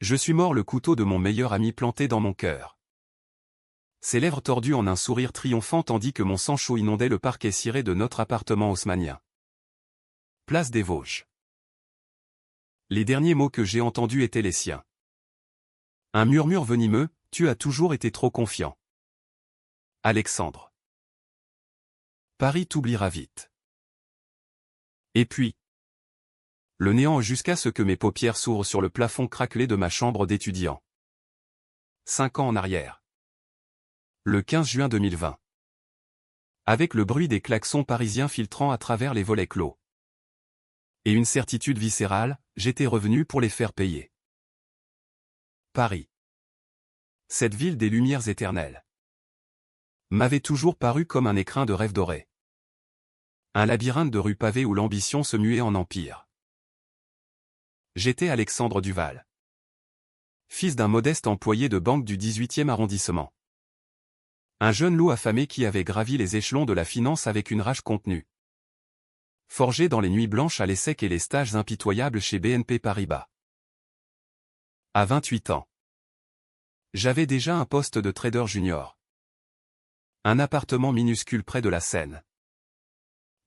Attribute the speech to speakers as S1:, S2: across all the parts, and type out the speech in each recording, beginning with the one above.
S1: Je suis mort, le couteau de mon meilleur ami planté dans mon cœur. Ses lèvres tordues en un sourire triomphant tandis que mon sang chaud inondait le parquet ciré de notre appartement haussmannien. Place des Vosges. Les derniers mots que j'ai entendus étaient les siens. Un murmure venimeux, tu as toujours été trop confiant. Alexandre. Paris t'oubliera vite. Et puis. Le néant jusqu'à ce que mes paupières s'ouvrent sur le plafond craquelé de ma chambre d'étudiant. 5 ans en arrière. Le 15 juin 2020. Avec le bruit des klaxons parisiens filtrant à travers les volets clos. Et une certitude viscérale, j'étais revenu pour les faire payer. Paris. Cette ville des lumières éternelles. M'avait toujours paru comme un écrin de rêve doré. Un labyrinthe de rues pavées où l'ambition se muait en empire. J'étais Alexandre Duval. Fils d'un modeste employé de banque du 18e arrondissement. Un jeune loup affamé qui avait gravi les échelons de la finance avec une rage contenue. Forgé dans les nuits blanches à l'ESSEC et les stages impitoyables chez BNP Paribas. À 28 ans. J'avais déjà un poste de trader junior. Un appartement minuscule près de la Seine.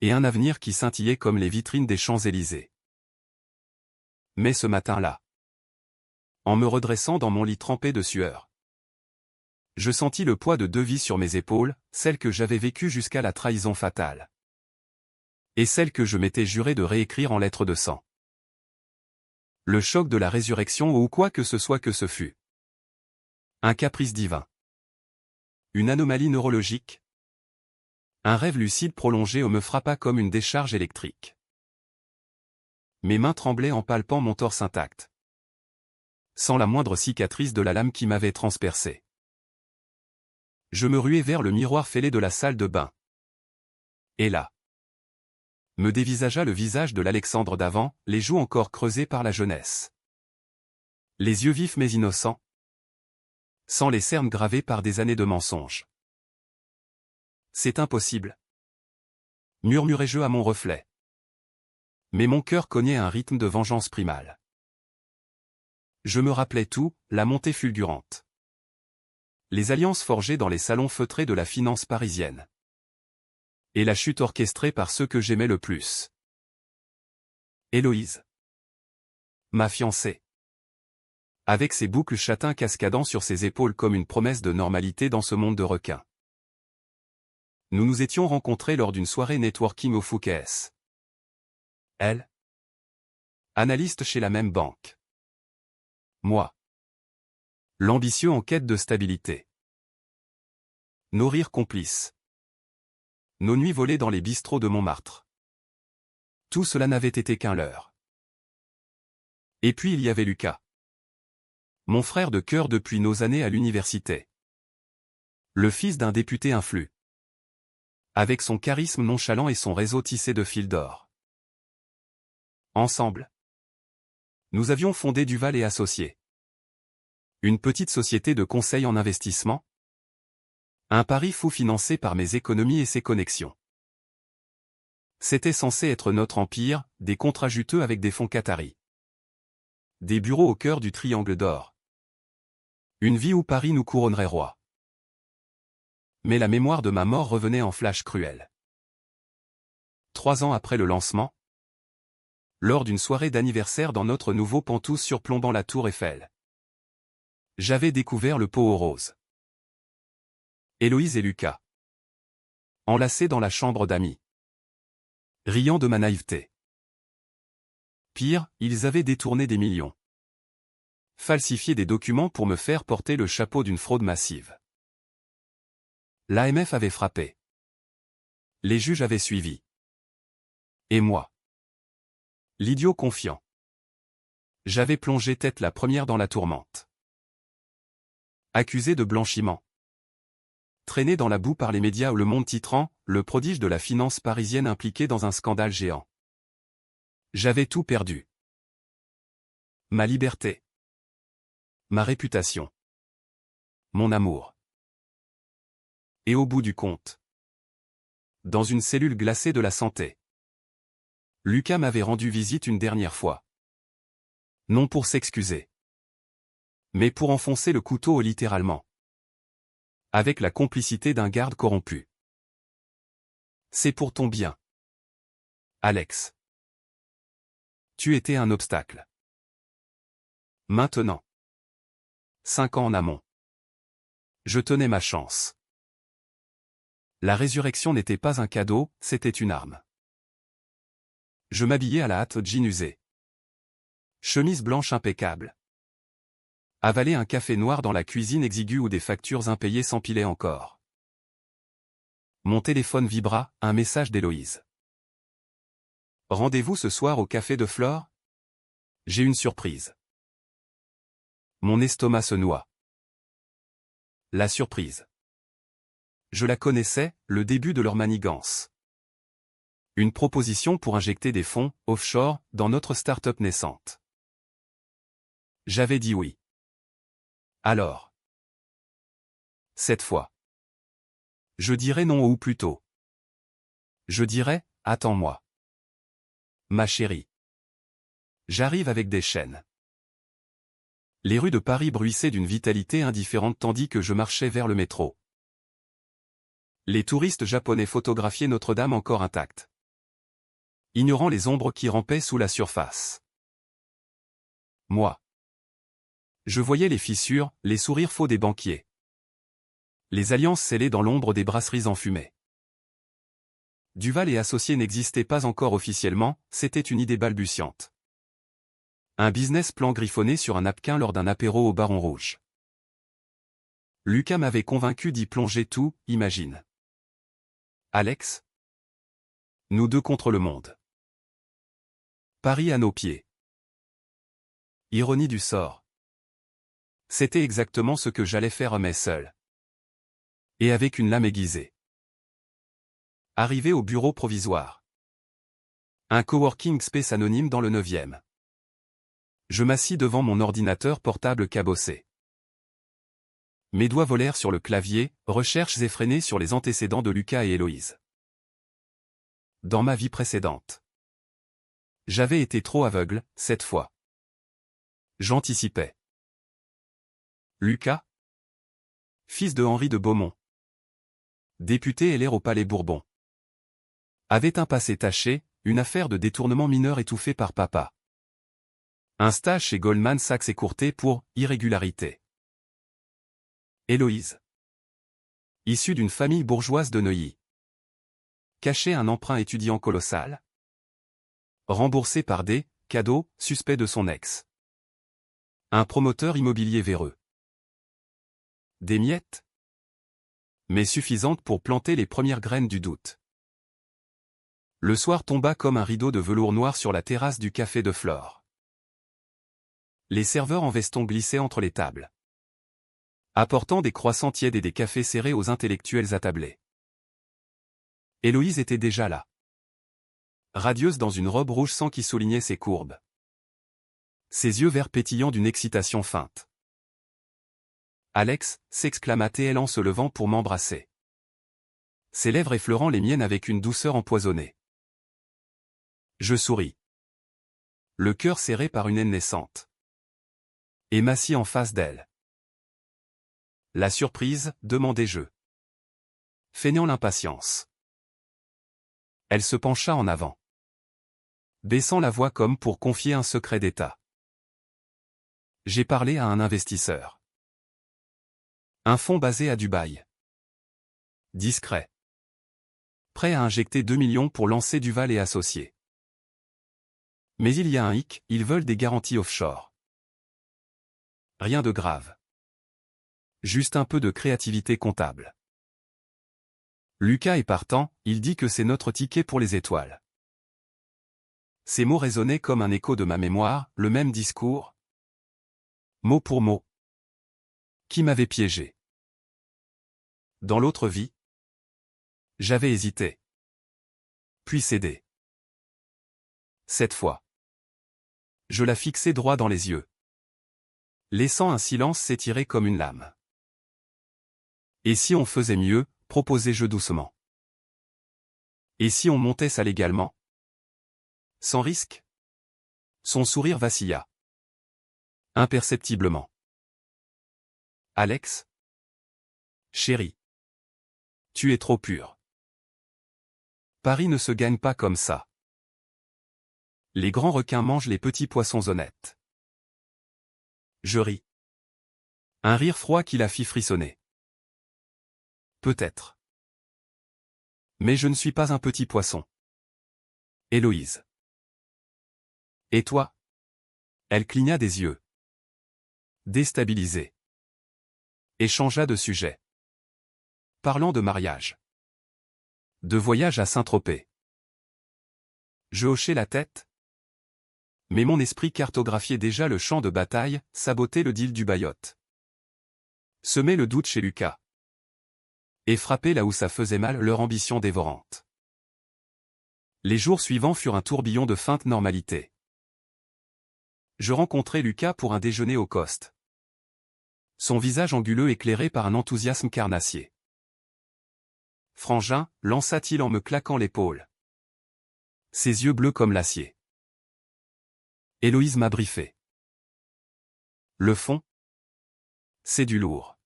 S1: Et un avenir qui scintillait comme les vitrines des Champs-Élysées. Mais ce matin-là, en me redressant dans mon lit trempé de sueur, je sentis le poids de 2 vies sur mes épaules, celle que j'avais vécue jusqu'à la trahison fatale. Et celle que je m'étais juré de réécrire en lettres de sang. Le choc de la résurrection ou quoi que ce soit que ce fût. Un caprice divin. Une anomalie neurologique. Un rêve lucide prolongé me frappa comme une décharge électrique. Mes mains tremblaient en palpant mon torse intact. Sans la moindre cicatrice de la lame qui m'avait transpercé. Je me ruai vers le miroir fêlé de la salle de bain. Et là, me dévisagea le visage de l'Alexandre d'avant, les joues encore creusées par la jeunesse. Les yeux vifs mais innocents. Sans les cernes gravées par des années de mensonges. C'est impossible. Murmurai-je à mon reflet. Mais mon cœur cognait un rythme de vengeance primale. Je me rappelais tout, la montée fulgurante. Les alliances forgées dans les salons feutrés de la finance parisienne. Et la chute orchestrée par ceux que j'aimais le plus. Héloïse. Ma fiancée. Avec ses boucles châtains cascadant sur ses épaules comme une promesse de normalité dans ce monde de requins. Nous nous étions rencontrés lors d'une soirée networking au Fouquet's. Elle. Analyste chez la même banque. Moi. L'ambitieux en quête de stabilité. Nos rires complices. Nos nuits volées dans les bistrots de Montmartre. Tout cela n'avait été qu'un leurre. Et puis il y avait Lucas. Mon frère de cœur depuis nos années à l'université. Le fils d'un député influent. Avec son charisme nonchalant et son réseau tissé de fils d'or. Ensemble. Nous avions fondé Duval et Associés. Une petite société de conseil en investissement. Un pari fou financé par mes économies et ses connexions. C'était censé être notre empire, des contrats juteux avec des fonds qataris. Des bureaux au cœur du triangle d'or. Une vie où Paris nous couronnerait roi. Mais la mémoire de ma mort revenait en flash cruel. 3 ans après le lancement, lors d'une soirée d'anniversaire dans notre nouveau penthouse surplombant la tour Eiffel, j'avais découvert le pot aux roses. Héloïse et Lucas. Enlacés dans la chambre d'amis. Riant de ma naïveté. Pire, ils avaient détourné des millions. Falsifié des documents pour me faire porter le chapeau d'une fraude massive. L'AMF avait frappé. Les juges avaient suivi. Et moi. L'idiot confiant. J'avais plongé tête la première dans la tourmente. Accusé de blanchiment. Traîné dans la boue par les médias ou le monde titrant, le prodige de la finance parisienne impliqué dans un scandale géant. J'avais tout perdu. Ma liberté. Ma réputation. Mon amour. Et au bout du compte. Dans une cellule glacée de la santé. Lucas m'avait rendu visite une dernière fois. Non pour s'excuser. Mais pour enfoncer le couteau littéralement. Avec la complicité d'un garde corrompu. C'est pour ton bien. Alex. Tu étais un obstacle. Maintenant. 5 ans en amont. Je tenais ma chance. La résurrection n'était pas un cadeau, c'était une arme. Je m'habillais à la hâte, jean usé. Chemise blanche impeccable. Avaler un café noir dans la cuisine exiguë où des factures impayées s'empilaient encore. Mon téléphone vibra, un message d'Héloïse. Rendez-vous ce soir au café de Flore? J'ai une surprise. Mon estomac se noie. La surprise. Je la connaissais, le début de leur manigance. Une proposition pour injecter des fonds, offshore, dans notre start-up naissante. J'avais dit oui. Alors. Cette fois. Je dirais non ou plutôt. Je dirais, attends-moi. Ma chérie. J'arrive avec des chaînes. Les rues de Paris bruissaient d'une vitalité indifférente tandis que je marchais vers le métro. Les touristes japonais photographiaient Notre-Dame encore intacte, ignorant les ombres qui rampaient sous la surface. Moi. Je voyais les fissures, les sourires faux des banquiers. Les alliances scellées dans l'ombre des brasseries enfumées. Duval et Associés n'existaient pas encore officiellement, c'était une idée balbutiante. Un business plan griffonné sur un napkin lors d'un apéro au Baron Rouge. Lucas m'avait convaincu d'y plonger tout, imagine. Alex. Nous deux contre le monde. Paris à nos pieds. Ironie du sort. C'était exactement ce que j'allais faire mais seul. Et avec une lame aiguisée. Arrivé au bureau provisoire. Un coworking space anonyme dans le 9e. Je m'assis devant mon ordinateur portable cabossé. Mes doigts volèrent sur le clavier, recherches effrénées sur les antécédents de Lucas et Héloïse. Dans ma vie précédente. J'avais été trop aveugle, cette fois. J'anticipais. Lucas, fils de Henri de Beaumont, député LR au Palais Bourbon, avait un passé taché, une affaire de détournement mineur étouffée par papa. Un stage chez Goldman Sachs écourté pour irrégularité. Héloïse, issue d'une famille bourgeoise de Neuilly, cachait un emprunt étudiant colossal, remboursé par des cadeaux suspects de son ex. Un promoteur immobilier véreux. Des miettes, mais suffisantes pour planter les premières graines du doute. Le soir tomba comme un rideau de velours noir sur la terrasse du café de Flore. Les serveurs en veston glissaient entre les tables, apportant des croissants tièdes et des cafés serrés aux intellectuels attablés. Héloïse était déjà là. Radieuse dans une robe rouge sang qui soulignait ses courbes. Ses yeux verts pétillants d'une excitation feinte. Alex, s'exclama-t-elle en se levant pour m'embrasser. Ses lèvres effleurant les miennes avec une douceur empoisonnée. Je souris. Le cœur serré par une haine naissante. Et m'assis en face d'elle. La surprise, demandai-je. Feignant l'impatience. Elle se pencha en avant, baissant la voix comme pour confier un secret d'État. J'ai parlé à un investisseur. Un fonds basé à Dubaï. Discret. Prêt à injecter 2 millions pour lancer Duval et Associés. Mais il y a un hic, ils veulent des garanties offshore. Rien de grave. Juste un peu de créativité comptable. Lucas est partant, il dit que c'est notre ticket pour les étoiles. Ces mots résonnaient comme un écho de ma mémoire, le même discours. Mot pour mot. Qui m'avait piégé. Dans l'autre vie, j'avais hésité. Puis cédé. Cette fois, je la fixai droit dans les yeux, laissant un silence s'étirer comme une lame. Et si on faisait mieux, proposai-je doucement. Et si on montait ça légalement? Sans risque? Son sourire vacilla. Imperceptiblement. Alex? Chérie. Tu es trop pur. Paris ne se gagne pas comme ça. Les grands requins mangent les petits poissons honnêtes. Je ris. Un rire froid qui la fit frissonner. Peut-être. Mais je ne suis pas un petit poisson. Héloïse. Et toi? Elle cligna des yeux. Déstabilisée. Et changea de sujet. Parlant de mariage. De voyage à Saint-Tropez. Je hochai la tête. Mais mon esprit cartographiait déjà le champ de bataille, sabotait le deal du Bayotte. Semait le doute chez Lucas. Et frappait là où ça faisait mal leur ambition dévorante. Les jours suivants furent un tourbillon de feinte normalité. Je rencontrai Lucas pour un déjeuner au Coste. Son visage anguleux éclairé par un enthousiasme carnassier. Frangin, lança-t-il en me claquant l'épaule. Ses yeux bleus comme l'acier. Héloïse m'a briefé. Le fond? C'est du lourd.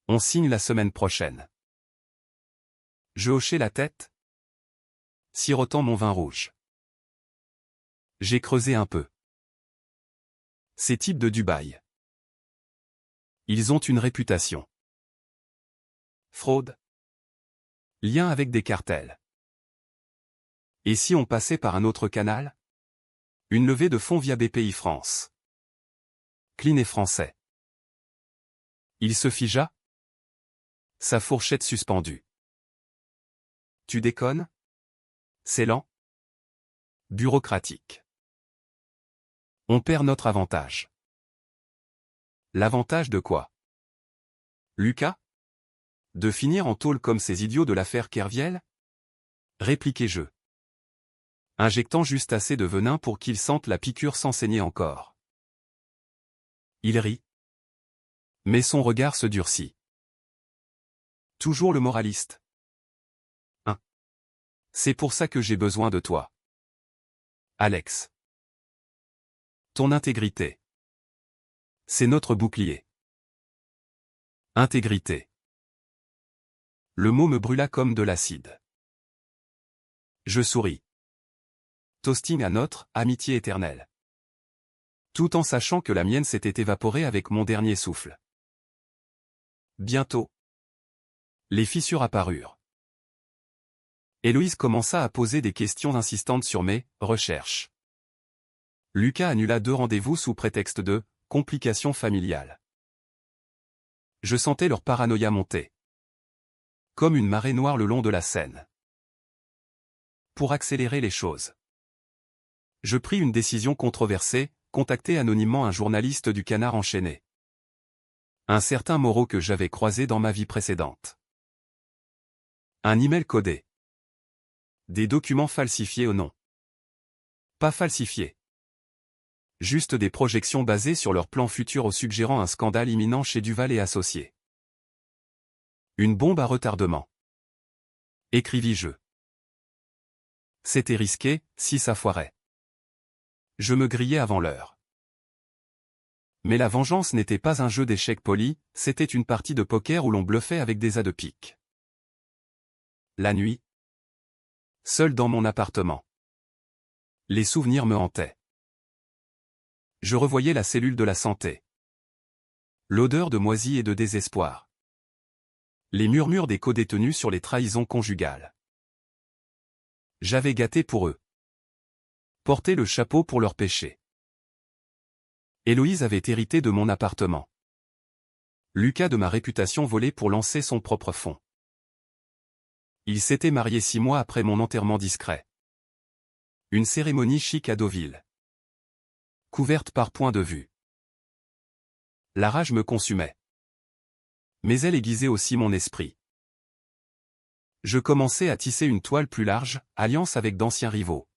S1: On signe la semaine prochaine. Je hochai la tête, sirotant mon vin rouge. J'ai creusé un peu. Ces types de Dubaï. Ils ont une réputation. Fraude. Lien avec des cartels. Et si on passait par un autre canal? Une levée de fonds via BPI France. Clean et français. Il se figea. Sa fourchette suspendue. Tu déconnes? C'est lent. Bureaucratique. On perd notre avantage. L'avantage de quoi? Lucas? De finir en tôle comme ces idiots de l'affaire Kerviel? Répliquai-je. Injectant juste assez de venin pour qu'il sente la piqûre sans saigner encore. Il rit. Mais son regard se durcit. Toujours le moraliste. Hein? C'est pour ça que j'ai besoin de toi. Alex. Ton intégrité. C'est notre bouclier. Intégrité. Le mot me brûla comme de l'acide. Je souris. Toasting à notre amitié éternelle. Tout en sachant que la mienne s'était évaporée avec mon dernier souffle. Bientôt. Les fissures apparurent. Héloïse commença à poser des questions insistantes sur mes recherches. Lucas annula 2 rendez-vous sous prétexte de complications familiales. Je sentais leur paranoïa monter. Comme une marée noire le long de la Seine. Pour accélérer les choses. Je pris une décision controversée, contacter anonymement un journaliste du Canard enchaîné. Un certain Moreau que j'avais croisé dans ma vie précédente. Un email codé. Des documents falsifiés ou non. Pas falsifiés. Juste des projections basées sur leur plan futur au suggérant un scandale imminent chez Duval et Associés. Une bombe à retardement. Écrivis-je. C'était risqué, si ça foirait. Je me grillais avant l'heure. Mais la vengeance n'était pas un jeu d'échecs poli, c'était une partie de poker où l'on bluffait avec des as de pique. La nuit. Seul dans mon appartement. Les souvenirs me hantaient. Je revoyais la cellule de la santé. L'odeur de moisi et de désespoir. Les murmures des codétenus sur les trahisons conjugales. J'avais gâté pour eux. Porté le chapeau pour leurs péchés. Héloïse avait hérité de mon appartement. Lucas de ma réputation volée pour lancer son propre fonds. Il s'était marié 6 mois après mon enterrement discret. Une cérémonie chic à Deauville. Couverte par point de vue. La rage me consumait. Mais elle aiguisait aussi mon esprit. Je commençais à tisser une toile plus large, alliance avec d'anciens rivaux.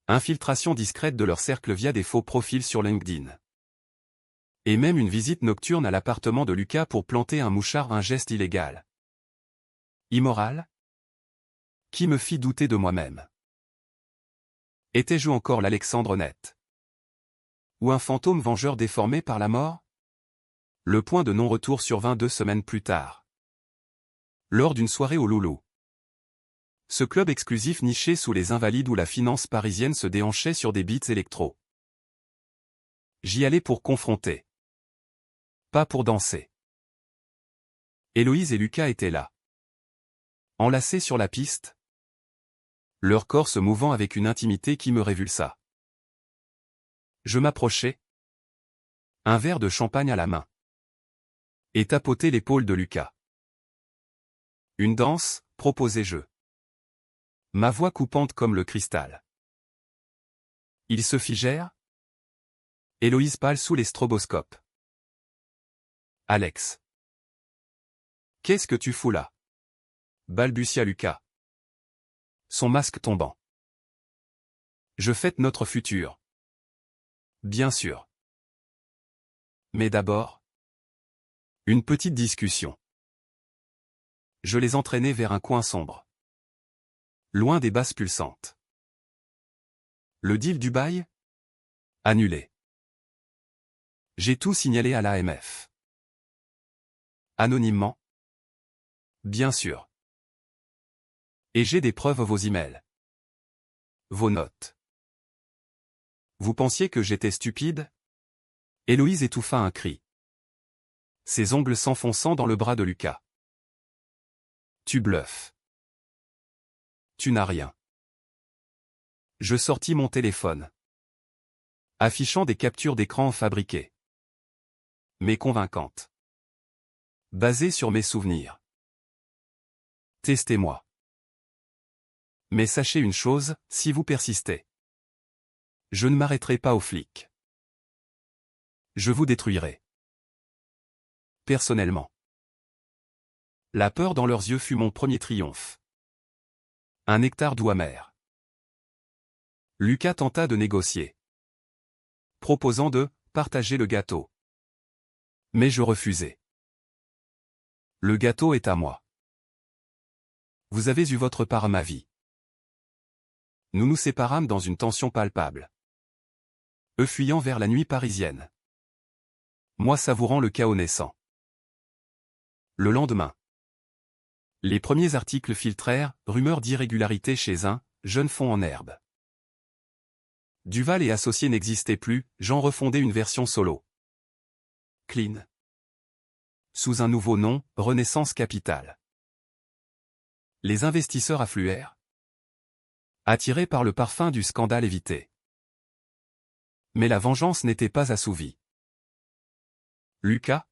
S1: Infiltration discrète de leur cercle via des faux profils sur LinkedIn. Et même une visite nocturne à l'appartement de Lucas pour planter un mouchard, un geste illégal. Immoral? Qui me fit douter de moi-même. Étais-je encore l'Alexandre net? Ou un fantôme vengeur déformé par la mort? Le point de non-retour survint 2 semaines plus tard. Lors d'une soirée au Loulou. Ce club exclusif niché sous les Invalides où la finance parisienne se déhanchait sur des beats électro. J'y allais pour confronter. Pas pour danser. Héloïse et Lucas étaient là. Enlacés sur la piste. Leur corps se mouvant avec une intimité qui me révulsa. Je m'approchai. Un verre de champagne à la main. Et tapotai l'épaule de Lucas. Une danse, proposai-je. Ma voix coupante comme le cristal. Ils se figèrent. Héloïse pâle sous les stroboscopes. Alex. Qu'est-ce que tu fous là? Balbutia Lucas. Son masque tombant. Je fête notre futur. Bien sûr. Mais d'abord, une petite discussion. Je les entraînai vers un coin sombre. Loin des basses pulsantes. Le deal du bail? Annulé. J'ai tout signalé à l'AMF. Anonymement? Bien sûr. Et j'ai des preuves vos emails. Vos notes. Vous pensiez que j'étais stupide? Héloïse étouffa un cri. Ses ongles s'enfonçant dans le bras de Lucas. Tu bluffes. Tu n'as rien. Je sortis mon téléphone. Affichant des captures d'écran fabriquées. Mais convaincantes. Basées sur mes souvenirs. Testez-moi. Mais sachez une chose, si vous persistez. Je ne m'arrêterai pas aux flics. Je vous détruirai. Personnellement. La peur dans leurs yeux fut mon premier triomphe. Un nectar doux amer. Lucas tenta de négocier. Proposant de partager le gâteau. Mais je refusai. Le gâteau est à moi. Vous avez eu votre part à ma vie. Nous nous séparâmes dans une tension palpable. Eux fuyant vers la nuit parisienne. Moi savourant le chaos naissant. Le lendemain. Les premiers articles filtrèrent, rumeurs d'irrégularité chez un jeune fond en herbe. Duval et associés n'existaient plus, j'en refondais une version solo. Clean. Sous un nouveau nom, Renaissance Capital. Les investisseurs affluèrent. Attirés par le parfum du scandale évité. Mais la vengeance n'était pas assouvie. Lucas,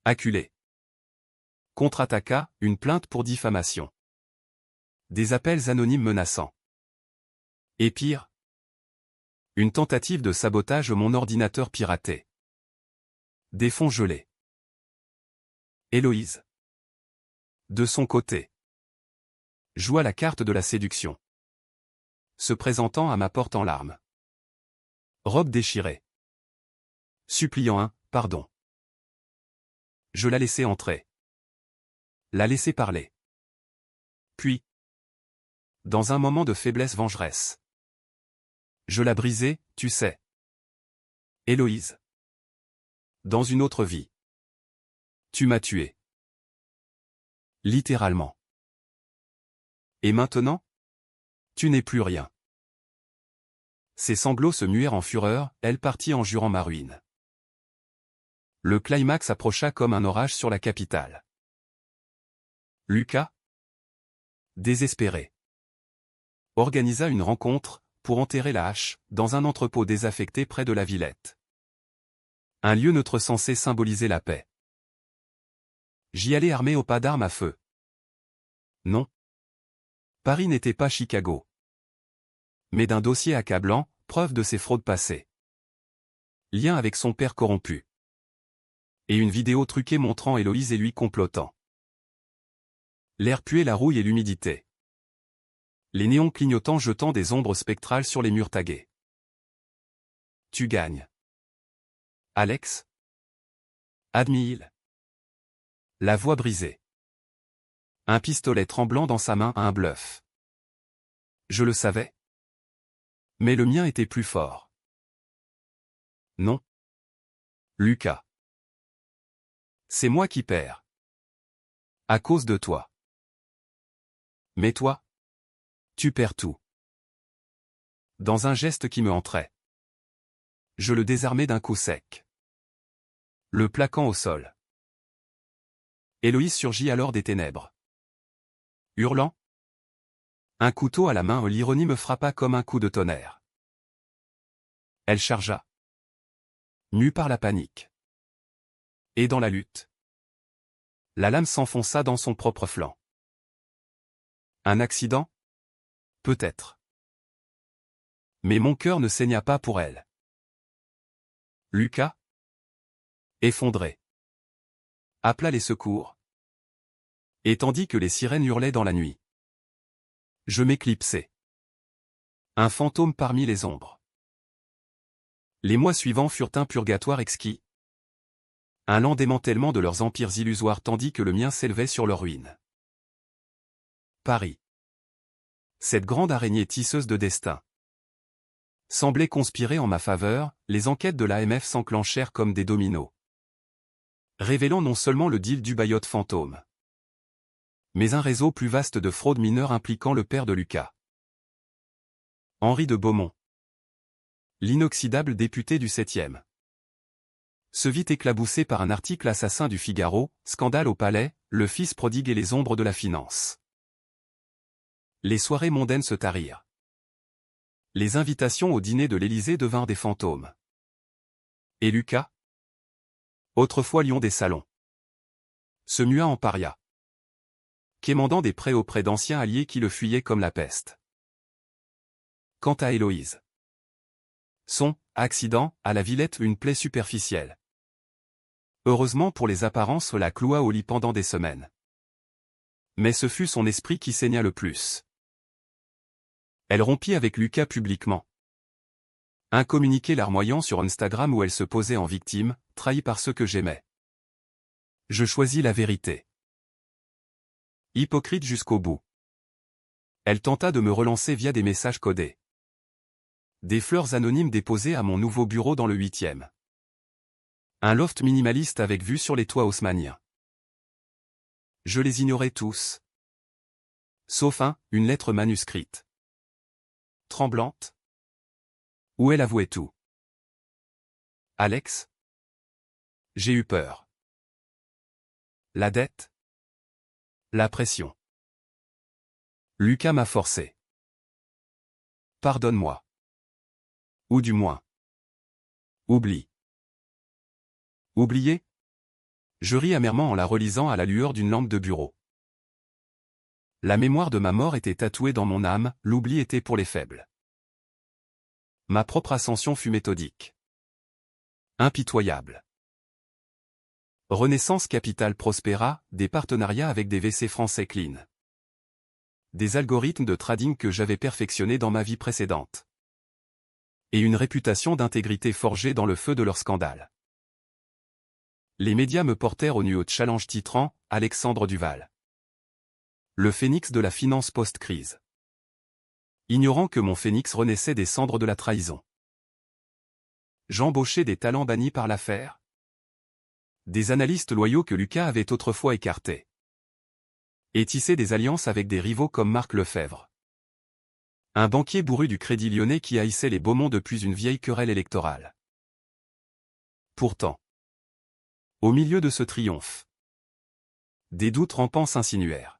S1: acculé, contre-attaqua, une plainte pour diffamation. Des appels anonymes menaçants. Et pire, une tentative de sabotage mon ordinateur piraté. Des fonds gelés. Héloïse, de son côté, joua la carte de la séduction. Se présentant à ma porte en larmes. Robe déchirée. Suppliant un « pardon ». Je la laissai entrer. La laissai parler. Puis, dans un moment de faiblesse vengeresse, je la brisai, tu sais. Héloïse. Dans une autre vie. Tu m'as tué. Littéralement. Et maintenant? Tu n'es plus rien. Ses sanglots se muèrent en fureur, elle partit en jurant ma ruine. Le climax approcha comme un orage sur la capitale. Lucas, désespéré, organisa une rencontre, pour enterrer la hache, dans un entrepôt désaffecté près de la Villette. Un lieu neutre censé symboliser la paix. J'y allais armé au pas d'armes à feu. Non. Paris n'était pas Chicago. Mais d'un dossier accablant, preuve de ses fraudes passées. Lien avec son père corrompu. Et une vidéo truquée montrant Héloïse et lui complotant. L'air puait la rouille et l'humidité. Les néons clignotants jetant des ombres spectrales sur les murs tagués. Tu gagnes. Alex? Admire. La voix brisée. Un pistolet tremblant dans sa main à un bluff. Je le savais. Mais le mien était plus fort. Non. Lucas. C'est moi qui perds. À cause de toi. Mais toi? Tu perds tout. Dans un geste qui me entrait. Je le désarmai d'un coup sec. Le plaquant au sol. Héloïse surgit alors des ténèbres. Hurlant. Un couteau à la main, l'ironie me frappa comme un coup de tonnerre. Elle chargea. Mue par la panique. Et dans la lutte. La lame s'enfonça dans son propre flanc. Un accident? Peut-être. Mais mon cœur ne saigna pas pour elle. Lucas? Effondré. Appela les secours. Et tandis que les sirènes hurlaient dans la nuit. Je m'éclipsai. Un fantôme parmi les ombres. Les mois suivants furent un purgatoire exquis. Un lent démantèlement de leurs empires illusoires tandis que le mien s'élevait sur leurs ruines. Paris. Cette grande araignée tisseuse de destin semblait conspirer en ma faveur, les enquêtes de l'AMF s'enclenchèrent comme des dominos. Révélant non seulement le deal du Bayotte fantôme, mais un réseau plus vaste de fraudes mineures impliquant le père de Lucas. Henri de Beaumont. L'inoxydable député du 7e. Se vit éclaboussé par un article assassin du Figaro, scandale au palais, le fils prodigue et les ombres de la finance. Les soirées mondaines se tarirent. Les invitations au dîner de l'Élysée devinrent des fantômes. Et Lucas, autrefois lion des salons, se mua en paria, quémandant des prêts auprès d'anciens alliés qui le fuyaient comme la peste. Quant à Héloïse, son accident à la Villette une plaie superficielle. Heureusement pour les apparences la cloua au lit pendant des semaines. Mais ce fut son esprit qui saigna le plus. Elle rompit avec Lucas publiquement. Un communiqué larmoyant sur Instagram où elle se posait en victime, trahie par ceux que j'aimais. Je choisis la vérité. Hypocrite jusqu'au bout. Elle tenta de me relancer via des messages codés. Des fleurs anonymes déposées à mon nouveau bureau dans le 8e. Un loft minimaliste avec vue sur les toits haussmanniens. Je les ignorais tous. Sauf une lettre manuscrite. Tremblante. Où elle avouait tout. Alex? J'ai eu peur. La dette? La pression. Lucas m'a forcé. Pardonne-moi. Ou du moins. Oublie. Oublier? Je ris amèrement en la relisant à la lueur d'une lampe de bureau. La mémoire de ma mort était tatouée dans mon âme, l'oubli était pour les faibles. Ma propre ascension fut méthodique. Impitoyable. Renaissance Capital prospéra, des partenariats avec des WC français clean. Des algorithmes de trading que j'avais perfectionnés dans ma vie précédente. Et une réputation d'intégrité forgée dans le feu de leur scandale. Les médias me portèrent au nu au challenge titrant « Alexandre Duval. Le phénix de la finance post-crise. » Ignorant que mon phénix renaissait des cendres de la trahison. J'embauchais des talents bannis par l'affaire. Des analystes loyaux que Lucas avait autrefois écartés. Et tissé des alliances avec des rivaux comme Marc Lefebvre. Un banquier bourru du Crédit Lyonnais qui haïssait les Beaumont depuis une vieille querelle électorale. Pourtant, au milieu de ce triomphe, des doutes rampants s'insinuèrent.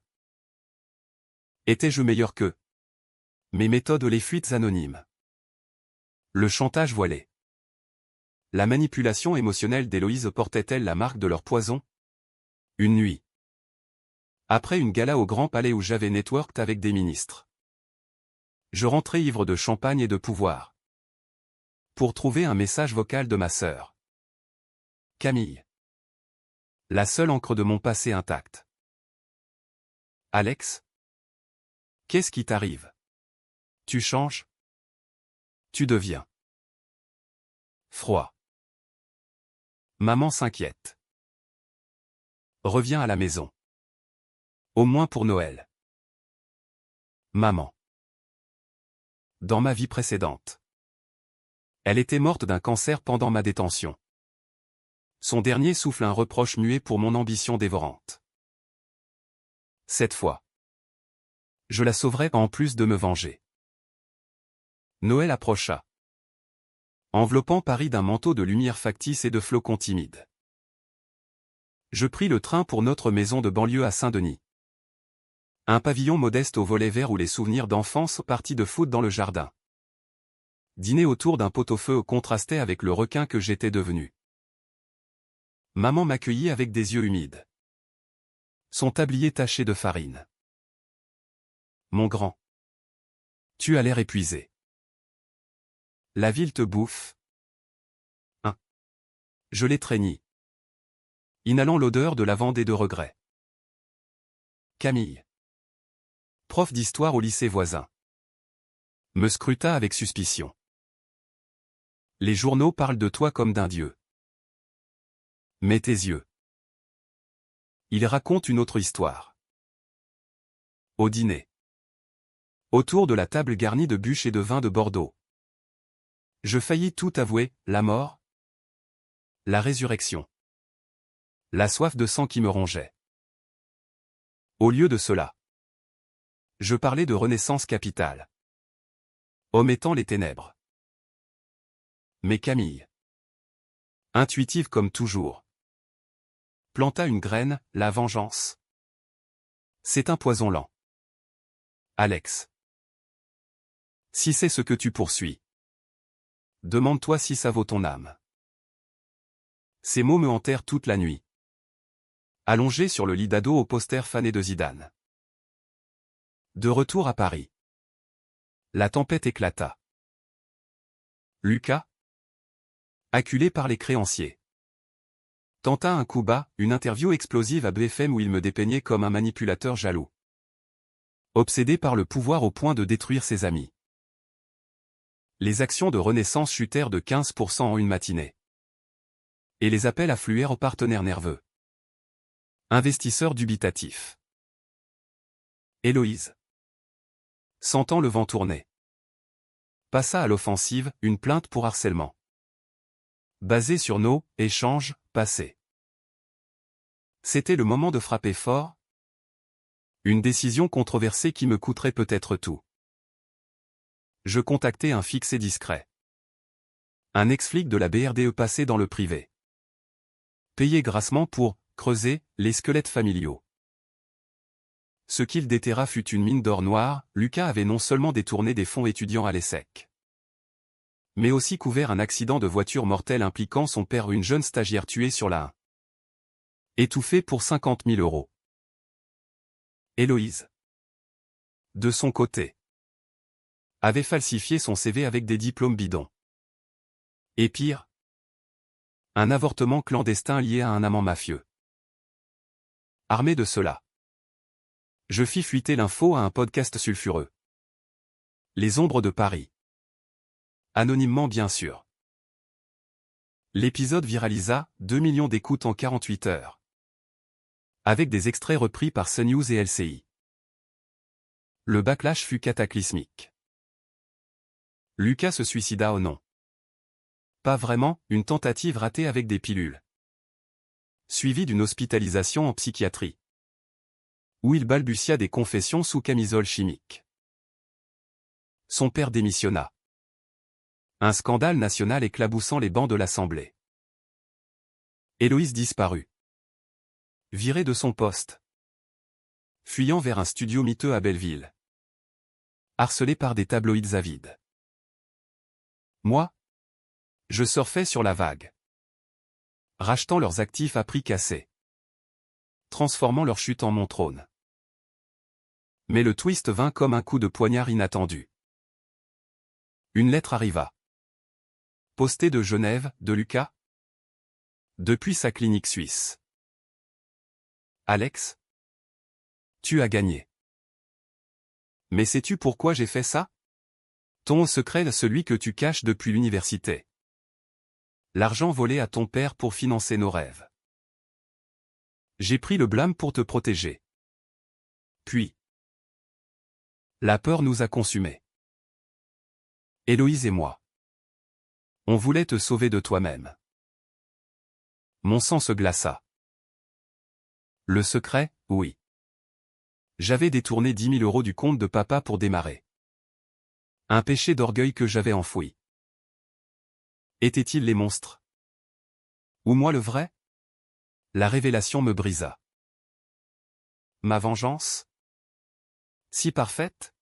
S1: Étais-je meilleur qu'eux? Mes méthodes, les fuites anonymes. Le chantage voilé. La manipulation émotionnelle d'Héloïse portait-elle la marque de leur poison? Une nuit. Après une gala au Grand Palais où j'avais networked avec des ministres. Je rentrais ivre de champagne et de pouvoir. Pour trouver un message vocal de ma sœur. Camille. La seule encre de mon passé intact. Alex? Qu'est-ce qui t'arrive? Tu changes? Tu deviens froid. Maman s'inquiète. Reviens à la maison. Au moins pour Noël. Maman. Dans ma vie précédente. Elle était morte d'un cancer pendant ma détention. Son dernier souffle un reproche muet pour mon ambition dévorante. Cette fois, je la sauverai en plus de me venger. Noël approcha, enveloppant Paris d'un manteau de lumière factice et de flocons timides. Je pris le train pour notre maison de banlieue à Saint-Denis. Un pavillon modeste au volet vert où les souvenirs d'enfance, parties de foot dans le jardin. Dîner autour d'un pot-au-feu contrastait avec le requin que j'étais devenu. Maman m'accueillit avec des yeux humides. Son tablier taché de farine. Mon grand. Tu as l'air épuisé. La ville te bouffe. Hein. Je l'étreignis. Inhalant l'odeur de lavande et de regret. Camille. Prof d'histoire au lycée voisin. Me scruta avec suspicion. Les journaux parlent de toi comme d'un dieu. Mais tes yeux. Ils racontent une autre histoire. Au dîner. Autour de la table garnie de bûches et de vin de Bordeaux. Je faillis tout avouer, la mort, la résurrection, la soif de sang qui me rongeait. Au lieu de cela, je parlais de renaissance capitale, omettant les ténèbres. Mais Camille, intuitive comme toujours, planta une graine, la vengeance. C'est un poison lent. Alex. Si c'est ce que tu poursuis, demande-toi si ça vaut ton âme. Ces mots me hantèrent toute la nuit. Allongé sur le lit d'ado au poster fané de Zidane. De retour à Paris. La tempête éclata. Lucas, acculé par les créanciers, tenta un coup bas, une interview explosive à BFM où il me dépeignait comme un manipulateur jaloux. Obsédé par le pouvoir au point de détruire ses amis. Les actions de Renaissance chutèrent de 15% en une matinée. Et les appels affluèrent aux partenaires nerveux. Investisseurs dubitatifs. Héloïse, sentant le vent tourner, passa à l'offensive, une plainte pour harcèlement. Basée sur nos échanges passés. C'était le moment de frapper fort. Une décision controversée qui me coûterait peut-être tout. Je contactai un fixé discret. Un ex-flic de la BRDE passé dans le privé. Payé grassement pour creuser les squelettes familiaux. Ce qu'il déterra fut une mine d'or noir. Lucas avait non seulement détourné des fonds étudiants à l'ESSEC, mais aussi couvert un accident de voiture mortel impliquant son père, une jeune stagiaire tuée sur la 1. Étouffée pour 50 000 €. Héloïse, de son côté, avait falsifié son CV avec des diplômes bidons. Et pire, un avortement clandestin lié à un amant mafieux. Armé de cela, je fis fuiter l'info à un podcast sulfureux. Les ombres de Paris. Anonymement bien sûr. L'épisode viralisa, 2 millions d'écoutes en 48 heures. Avec des extraits repris par CNews et LCI. Le backlash fut cataclysmique. Lucas se suicida ou non? Pas vraiment, une tentative ratée avec des pilules. Suivie d'une hospitalisation en psychiatrie. Où il balbutia des confessions sous camisole chimique. Son père démissionna. Un scandale national éclaboussant les bancs de l'Assemblée. Héloïse disparut. Virée de son poste. Fuyant vers un studio miteux à Belleville. Harcelée par des tabloïds avides. Moi, je surfais sur la vague. Rachetant leurs actifs à prix cassé. Transformant leur chute en mon trône. Mais le twist vint comme un coup de poignard inattendu. Une lettre arriva. Postée de Genève, de Lucas. Depuis sa clinique suisse. Alex, tu as gagné. Mais sais-tu pourquoi j'ai fait ça? Ton secret, celui que tu caches depuis l'université. L'argent volé à ton père pour financer nos rêves. J'ai pris le blâme pour te protéger. Puis, la peur nous a consumés. Héloïse et moi. On voulait te sauver de toi-même. Mon sang se glaça. Le secret, oui. J'avais détourné 10 000 € du compte de papa pour démarrer. Un péché d'orgueil que j'avais enfoui. Étaient-ils les monstres? Ou moi le vrai? La révélation me brisa. Ma vengeance? Si parfaite?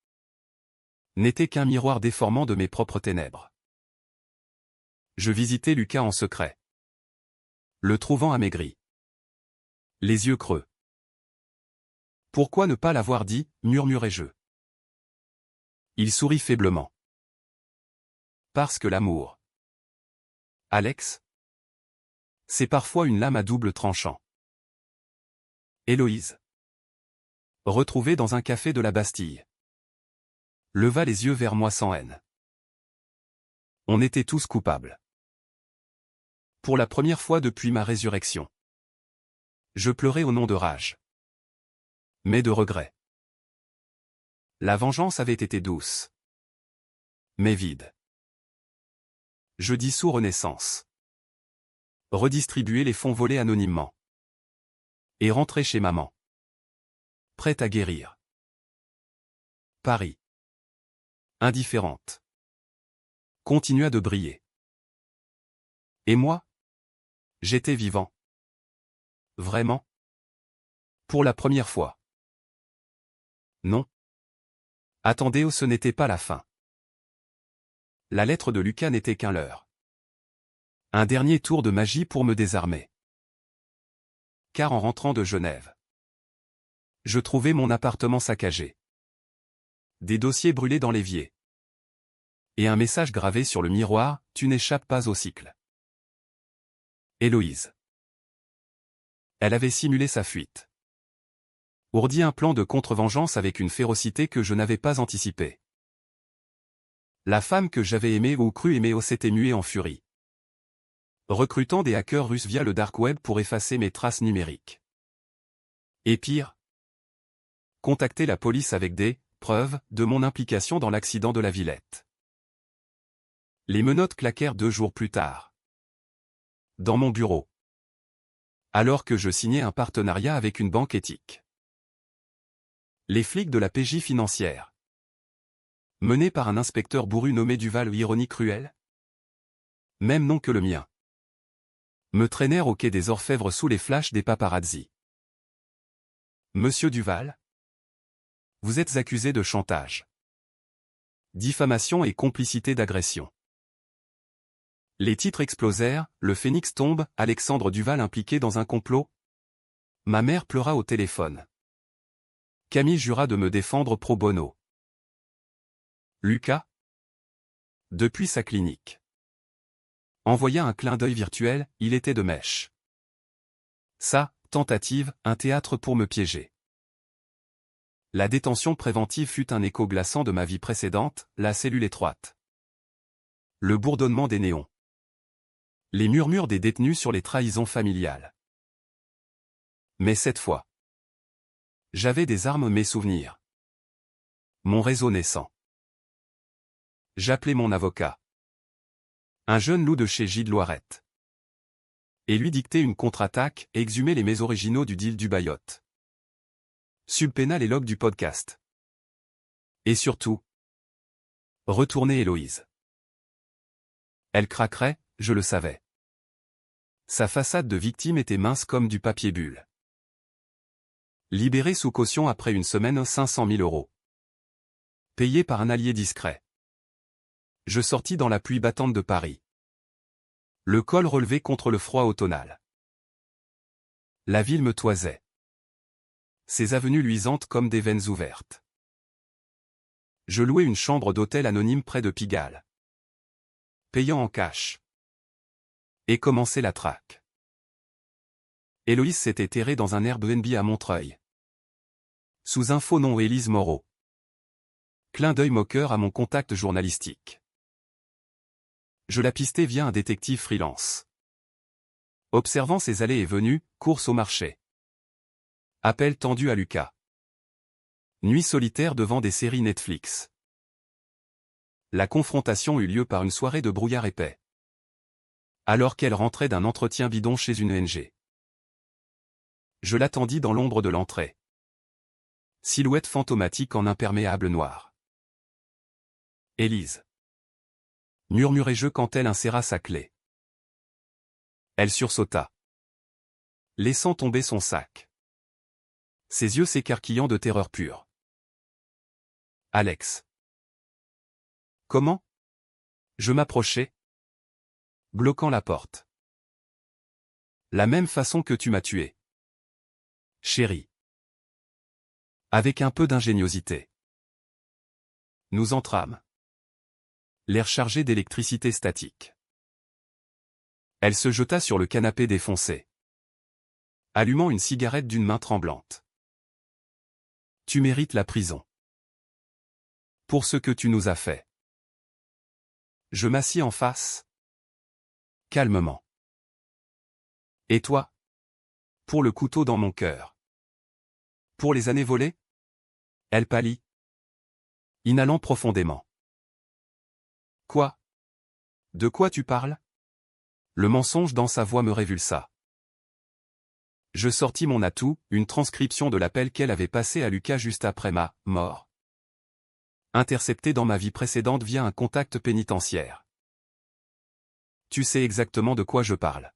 S1: N'était qu'un miroir déformant de mes propres ténèbres. Je visitai Lucas en secret. Le trouvant amaigri. Les yeux creux. Pourquoi ne pas l'avoir dit, murmurai-je. Il sourit faiblement. Parce que l'amour. Alex? C'est parfois une lame à double tranchant. Héloïse. Retrouvée dans un café de la Bastille. Leva les yeux vers moi sans haine. On était tous coupables. Pour la première fois depuis ma résurrection. Je pleurais au nom de rage. Mais de regret. La vengeance avait été douce. Mais vide. Je dissous Renaissance. Redistribuer les fonds volés anonymement. Et rentrer chez maman. Prête à guérir. Paris. Indifférente. Continua de briller. Et moi? J'étais vivant. Vraiment? Pour la première fois. Non. Attendez, oh, ce n'était pas la fin. La lettre de Lucas n'était qu'un leurre. Un dernier tour de magie pour me désarmer. Car en rentrant de Genève, je trouvai mon appartement saccagé. Des dossiers brûlés dans l'évier. Et un message gravé sur le miroir, tu n'échappes pas au cycle. Héloïse. Elle avait simulé sa fuite. Ourdi un plan de contre-vengeance avec une férocité que je n'avais pas anticipée. La femme que j'avais aimée ou cru aimer s'était muée en furie. Recrutant des hackers russes via le dark web pour effacer mes traces numériques. Et pire, contacter la police avec des preuves de mon implication dans l'accident de la Villette. Les menottes claquèrent 2 jours plus tard. Dans mon bureau. Alors que je signais un partenariat avec une banque éthique. Les flics de la PJ financière. Menés par un inspecteur bourru nommé Duval, ironie cruelle. Même nom que le mien. Me traînèrent au quai des Orfèvres sous les flashs des paparazzis. Monsieur Duval? Vous êtes accusé de chantage. Diffamation et complicité d'agression. Les titres explosèrent, le phénix tombe, Alexandre Duval impliqué dans un complot. Ma mère pleura au téléphone. Camille jura de me défendre pro bono. Lucas? Depuis sa clinique. Envoya un clin d'œil virtuel, il était de mèche. Ça, tentative, un théâtre pour me piéger. La détention préventive fut un écho glaçant de ma vie précédente, la cellule étroite. Le bourdonnement des néons. Les murmures des détenus sur les trahisons familiales. Mais cette fois, j'avais des armes, mes souvenirs. Mon réseau naissant. J'appelai mon avocat. Un jeune loup de chez Gilles Loirette. Et lui dictai une contre-attaque, et exhumer les mets originaux du deal du Bayotte. Subpénal et log du podcast. Et surtout, retourner Héloïse. Elle craquerait, je le savais. Sa façade de victime était mince comme du papier bulle. Libéré sous caution après une semaine, 500 000 €. Payé par un allié discret. Je sortis dans la pluie battante de Paris. Le col relevé contre le froid automnal. La ville me toisait. Ses avenues luisantes comme des veines ouvertes. Je louai une chambre d'hôtel anonyme près de Pigalle. Payant en cash. Et commençai la traque. Héloïse s'était terrée dans un Airbnb à Montreuil. Sous un faux nom, Élise Moreau. Clin d'œil moqueur à mon contact journalistique. Je la pistai via un détective freelance. Observant ses allées et venues, course au marché. Appel tendu à Lucas. Nuit solitaire devant des séries Netflix. La confrontation eut lieu par une soirée de brouillard épais. alors qu'elle rentrait d'un entretien bidon chez une ONG. Je l'attendis dans l'ombre de l'entrée. Silhouette fantomatique en imperméable noir. Élise. Murmurai-je quand elle inséra sa clé. Elle sursauta, laissant tomber son sac. Ses yeux s'écarquillant de terreur pure. Alex. Comment? Je m'approchai, bloquant la porte. La même façon que tu m'as tué. Chérie. Avec un peu d'ingéniosité. Nous entrâmes. L'air chargé d'électricité statique. Elle se jeta sur le canapé défoncé, allumant une cigarette d'une main tremblante. Tu mérites la prison. Pour ce que tu nous as fait. Je m'assis en face. Calmement. Et toi? Pour le couteau dans mon cœur. Pour les années volées? Elle pâlit, inhalant profondément. Quoi? De quoi tu parles? Le mensonge dans sa voix me révulsa. Je sortis mon atout, une transcription de l'appel qu'elle avait passé à Lucas juste après ma mort. Intercepté dans ma vie précédente via un contact pénitentiaire. Tu sais exactement de quoi je parle.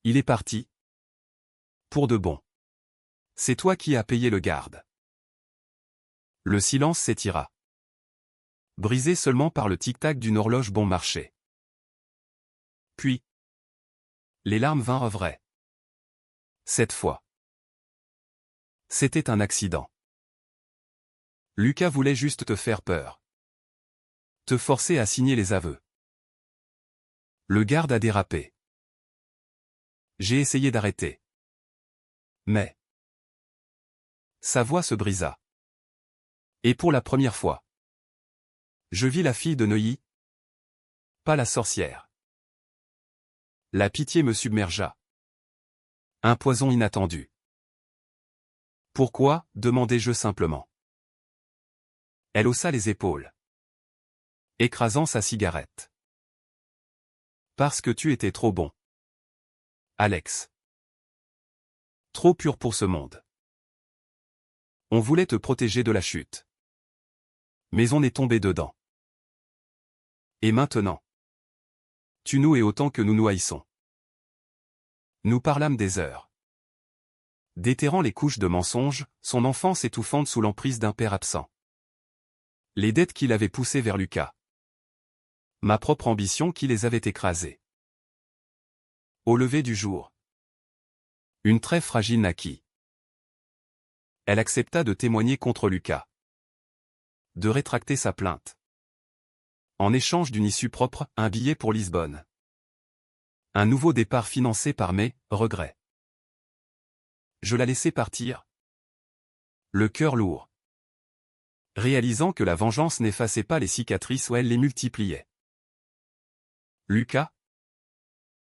S1: Il est parti. Pour de bon. C'est toi qui as payé le garde. Le silence s'étira. Brisé seulement par le tic-tac d'une horloge bon marché. Puis, les larmes vinrent vraies. Cette fois. C'était un accident. Lucas voulait juste te faire peur. Te forcer à signer les aveux. Le garde a dérapé. J'ai essayé d'arrêter. Mais... Sa voix se brisa. Et pour la première fois. Je vis la fille de Neuilly. Pas la sorcière. La pitié me submergea. Un poison inattendu. Pourquoi? Demandai-je simplement. Elle haussa les épaules, écrasant sa cigarette. Parce que tu étais trop bon. Alex. Trop pur pour ce monde. On voulait te protéger de la chute. Mais on est tombé dedans. Et maintenant? Tu nous hais autant que nous nous haïssons. Nous parlâmes des heures. Déterrant les couches de mensonges, son enfance étouffante sous l'emprise d'un père absent. Les dettes qui l'avaient poussé vers Lucas. Ma propre ambition qui les avait écrasées. Au lever du jour. Une trêve fragile naquit. Elle accepta de témoigner contre Lucas. De rétracter sa plainte. En échange d'une issue propre, un billet pour Lisbonne. Un nouveau départ financé par mes regrets. Je la laissai partir. Le cœur lourd. Réalisant que la vengeance n'effaçait pas les cicatrices où elle les multipliait. Lucas,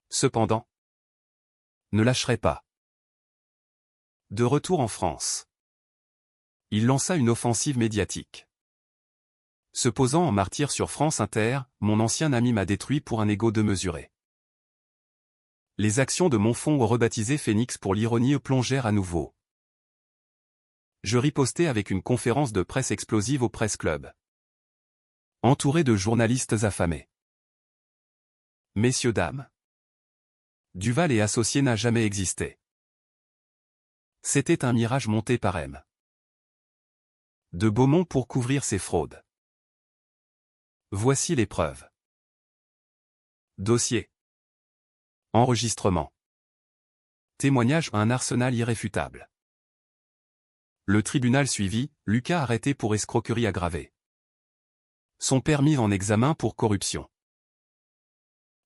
S1: cependant, ne lâcherait pas. De retour en France. Il lança une offensive médiatique. Se posant en martyr sur France Inter, mon ancien ami m'a détruit pour un ego démesuré. Les actions de Montfond rebaptisé Phénix pour l'ironie plongèrent à nouveau. Je ripostai avec une conférence de presse explosive au Press Club. Entouré de journalistes affamés. Messieurs, dames. Duval et associés n'a jamais existé. C'était un mirage monté par M. De Beaumont pour couvrir ses fraudes. Voici les preuves. Dossier. Enregistrement. Témoignage, un arsenal irréfutable. Le tribunal suivit, Lucas arrêté pour escroquerie aggravée. Son père mis en examen pour corruption.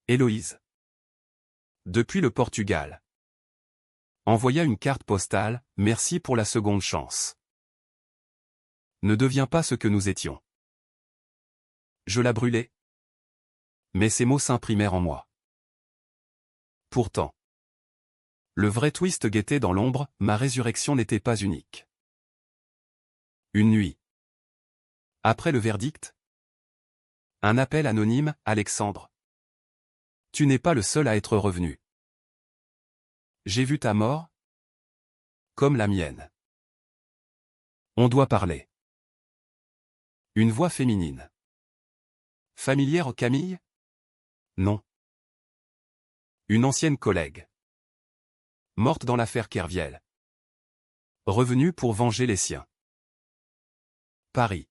S1: Héloïse. Depuis le Portugal. Envoya une carte postale, merci pour la seconde chance. Ne deviens pas ce que nous étions. Je la brûlai. Mais ces mots s'imprimèrent en moi. Pourtant. Le vrai twist guettait dans l'ombre, ma résurrection n'était pas unique. Une nuit. Après le verdict. Un appel anonyme, Alexandre. Tu n'es pas le seul à être revenu. J'ai vu ta mort, comme la mienne. On doit parler. Une voix féminine. Familière, Camille? Non. Une ancienne collègue. Morte dans l'affaire Kerviel. Revenue pour venger les siens. Paris.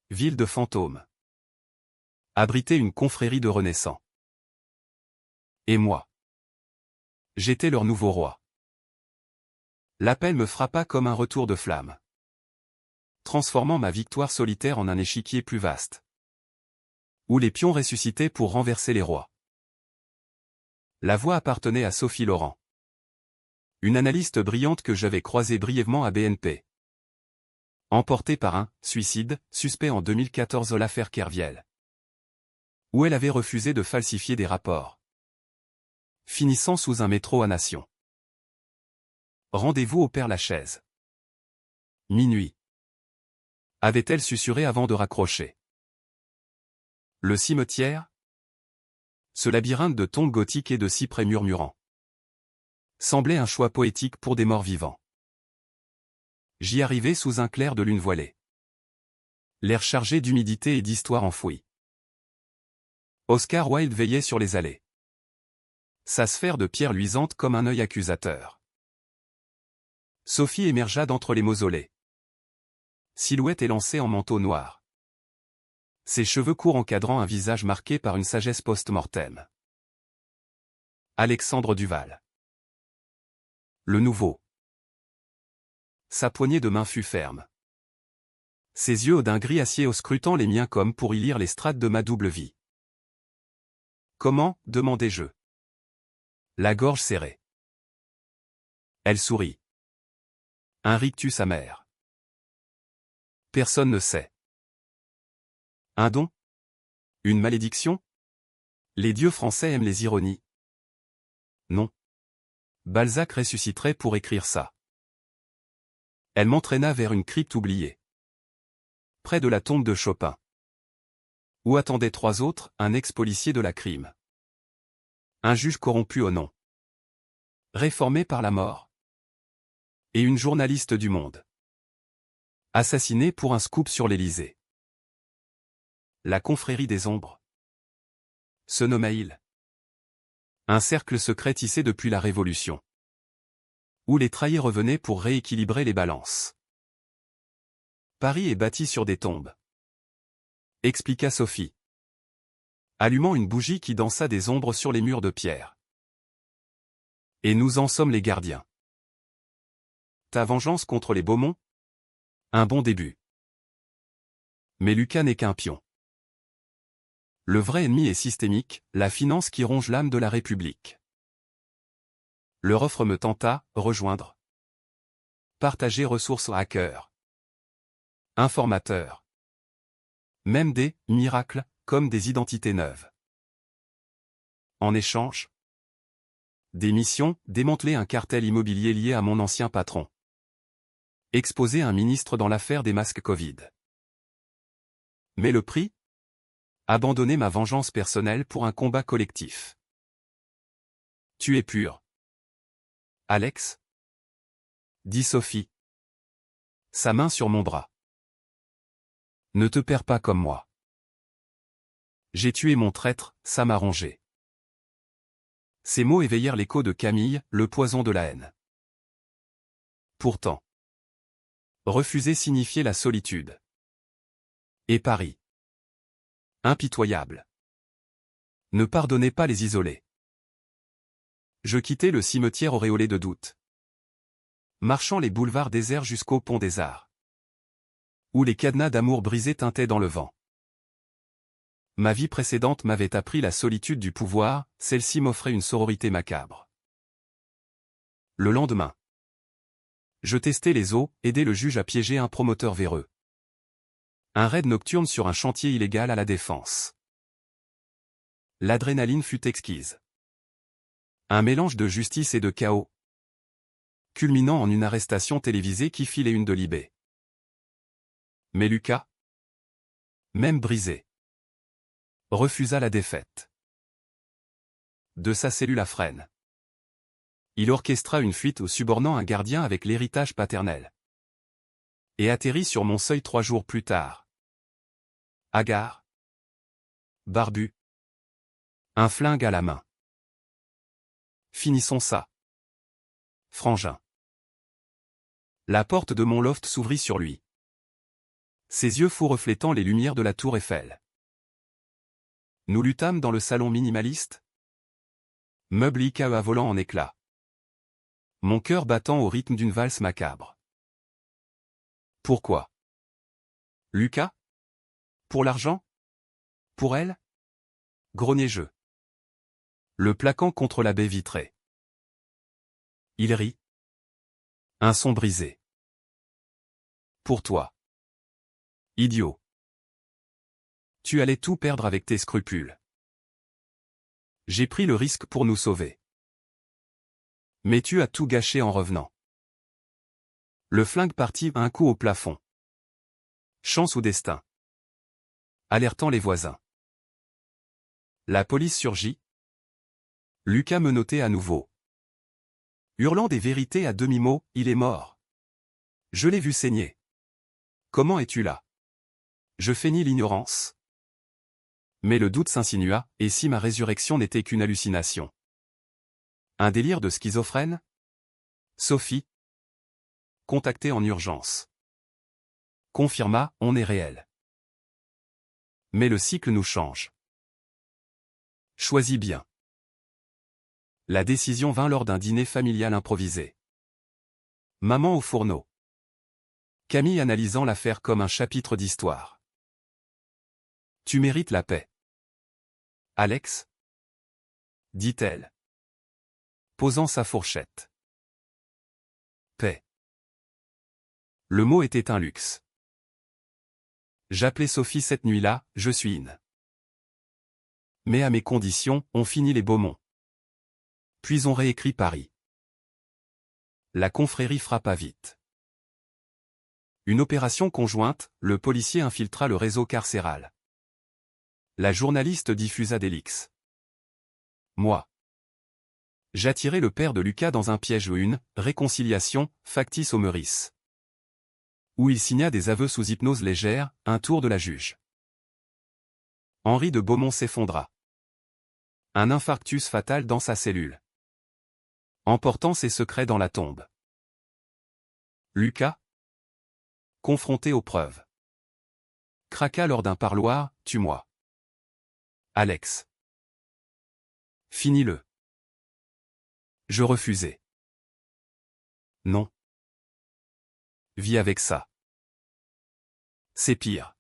S1: Ville de fantômes. Abritait une confrérie de renaissants. Et moi. J'étais leur nouveau roi. L'appel me frappa comme un retour de flamme, transformant ma victoire solitaire en un échiquier plus vaste, où les pions ressuscitaient pour renverser les rois. La voix appartenait à Sophie Laurent, une analyste brillante que j'avais croisée brièvement à BNP. Emportée par un suicide suspect en 2014 à l'affaire Kerviel, où elle avait refusé de falsifier des rapports, finissant sous un métro à Nation. Rendez-vous au Père-Lachaise. Minuit. Avait-elle susurré avant de raccrocher. Le cimetière? Ce labyrinthe de tombes gothiques et de cyprès murmurants semblait un choix poétique pour des morts vivants. J'y arrivai sous un clair de lune voilée, l'air chargé d'humidité et d'histoire enfouie. Oscar Wilde veillait sur les allées, sa sphère de pierre luisante comme un œil accusateur. Sophie émergea d'entre les mausolées, silhouette élancée en manteau noir, ses cheveux courts encadrant un visage marqué par une sagesse post-mortem. Alexandre Duval. Le nouveau. Sa poignée de main fut ferme. Ses yeux d'un gris acier auscultant les miens comme pour y lire les strates de ma double vie. Comment, demandai-je. La gorge serrée. Elle sourit. Un rictus amer. Personne ne sait. Un don? Une malédiction? Les dieux français aiment les ironies. Non. Balzac ressusciterait pour écrire ça. Elle m'entraîna vers une crypte oubliée, près de la tombe de Chopin, où attendaient trois autres, un ex-policier de la crime, un juge corrompu au nom, réformé par la mort, et une journaliste du Monde, assassinée pour un scoop sur l'Élysée. La confrérie des ombres se nommait-il. Un cercle secret tissé depuis la Révolution, où les trahis revenaient pour rééquilibrer les balances. Paris est bâti sur des tombes, expliqua Sophie, allumant une bougie qui dansa des ombres sur les murs de pierre. Et nous en sommes les gardiens. Ta vengeance contre les Beaumont? Un bon début. Mais Lucas n'est qu'un pion. Le vrai ennemi est systémique, la finance qui ronge l'âme de la République. Leur offre me tenta, rejoindre. Partager ressources hackers. Informateurs. Même des miracles, comme des identités neuves. En échange, des missions, démanteler un cartel immobilier lié à mon ancien patron. Exposer un ministre dans l'affaire des masques Covid. Mais le prix? Abandonner ma vengeance personnelle pour un combat collectif. Tu es pur. Alex? Dit Sophie. Sa main sur mon bras. Ne te perds pas comme moi. J'ai tué mon traître, ça m'a rongé. Ces mots éveillèrent l'écho de Camille, le poison de la haine. Pourtant, refuser signifiait la solitude. Et Paris. Impitoyable. Ne pardonnez pas les isolés. Je quittai le cimetière auréolé de doute, marchant les boulevards déserts jusqu'au pont des Arts, où les cadenas d'amour brisés tintaient dans le vent. Ma vie précédente m'avait appris la solitude du pouvoir, celle-ci m'offrait une sororité macabre. Le lendemain, je testai les eaux, aidai le juge à piéger un promoteur véreux. Un raid nocturne sur un chantier illégal à la Défense. L'adrénaline fut exquise. Un mélange de justice et de chaos, culminant en une arrestation télévisée qui fit les unes de Libé. Mais Lucas, même brisé, refusa la défaite. de sa cellule à Fresnes. Il orchestra une fuite au subornant un gardien avec l'héritage paternel. Et atterrit sur mon seuil 3 jours plus tard. Hagard. Barbu. Un flingue à la main. Finissons ça. Frangin. La porte de mon loft s'ouvrit sur lui. Ses yeux fous reflétant les lumières de la tour Eiffel. Nous luttâmes dans le salon minimaliste. Meuble IKEA volant en éclats. Mon cœur battant au rythme d'une valse macabre. Pourquoi? Lucas? Pour l'argent? Pour elle? Grognai-je. Le plaquant contre la baie vitrée. Il rit. Un son brisé. Pour toi. Idiot. Tu allais tout perdre avec tes scrupules. J'ai pris le risque pour nous sauver. Mais tu as tout gâché en revenant. Le flingue partit un coup au plafond. Chance ou destin. Alertant les voisins. La police surgit. Lucas menottait à nouveau. Hurlant des vérités à demi-mot, il est mort. Je l'ai vu saigner. Comment es-tu là? Je feignis l'ignorance. Mais le doute s'insinua, et si ma résurrection n'était qu'une hallucination? Un délire de schizophrène? Sophie, contactée en urgence, confirma, on est réel. Mais le cycle nous change. Choisis bien. La décision vint lors d'un dîner familial improvisé. Maman au fourneau. Camille analysant l'affaire comme un chapitre d'histoire. Tu mérites la paix. Alex? Dit-elle. Posant sa fourchette. Paix. Le mot était un luxe. J'appelais Sophie cette nuit-là, je suis in. Mais à mes conditions, on finit les Beaumont. Puis on réécrit Paris. La confrérie frappa vite. Une opération conjointe, le policier infiltra le réseau carcéral. La journaliste diffusa des leaks. Moi. J'attirai le père de Lucas dans un piège ou une réconciliation factice au Meurice. Où il signa des aveux sous hypnose légère, un tour de la juge. Henri de Beaumont s'effondra. Un infarctus fatal dans sa cellule. Emportant ses secrets dans la tombe. Lucas, confronté aux preuves, craqua lors d'un parloir, tue-moi. Alex. Finis-le. Je refusai. Non. Vis avec ça. C'est pire.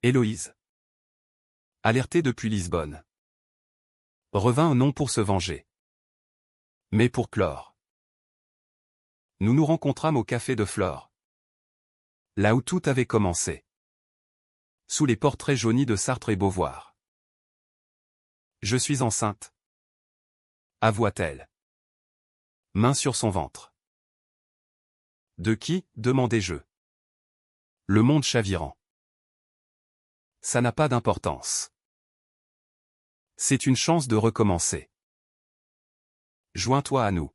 S1: Héloïse. Alertée depuis Lisbonne. Revint non pour se venger. Mais pour clore. Nous nous rencontrâmes au café de Flore. Là où tout avait commencé. Sous les portraits jaunis de Sartre et Beauvoir. Je suis enceinte. Avoua-t-elle. Main sur son ventre. De qui, demandai-je. Le monde chavirant. Ça n'a pas d'importance. C'est une chance de recommencer. Joins-toi à nous.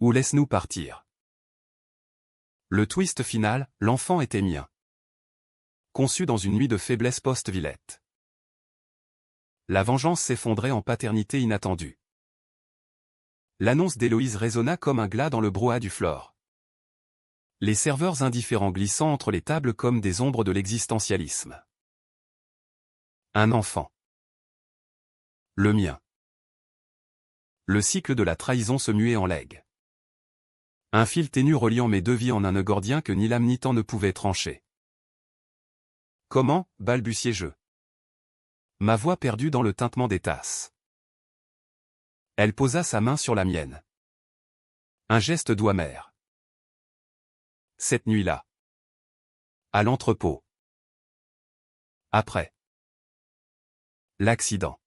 S1: Ou laisse-nous partir. Le twist final, l'enfant était mien. Conçu dans une nuit de faiblesse post-Villette. La vengeance s'effondrait en paternité inattendue. L'annonce d'Héloïse résonna comme un glas dans le brouhaha du Flore. Les serveurs indifférents glissant entre les tables comme des ombres de l'existentialisme. Un enfant. Le mien. Le cycle de la trahison se muait en legs. Un fil ténu reliant mes deux vies en un nœud gordien que ni l'âme ni temps ne pouvaient trancher. Comment, balbutiai-je. Ma voix perdue dans le tintement des tasses. Elle posa sa main sur la mienne. Un geste doux amer. Cette nuit-là. À l'entrepôt. Après. L'accident.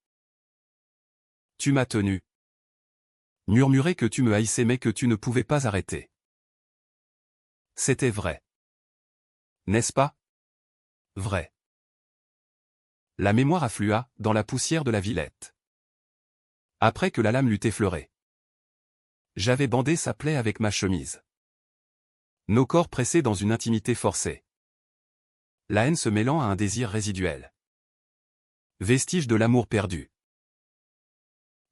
S1: Tu m'as tenu. Murmurer que tu me haïssais mais que tu ne pouvais pas arrêter. C'était vrai. N'est-ce pas? Vrai. La mémoire afflua, dans la poussière de la Villette. Après que la lame l'eut effleuré. J'avais bandé sa plaie avec ma chemise. Nos corps pressés dans une intimité forcée. La haine se mêlant à un désir résiduel. Vestige de l'amour perdu.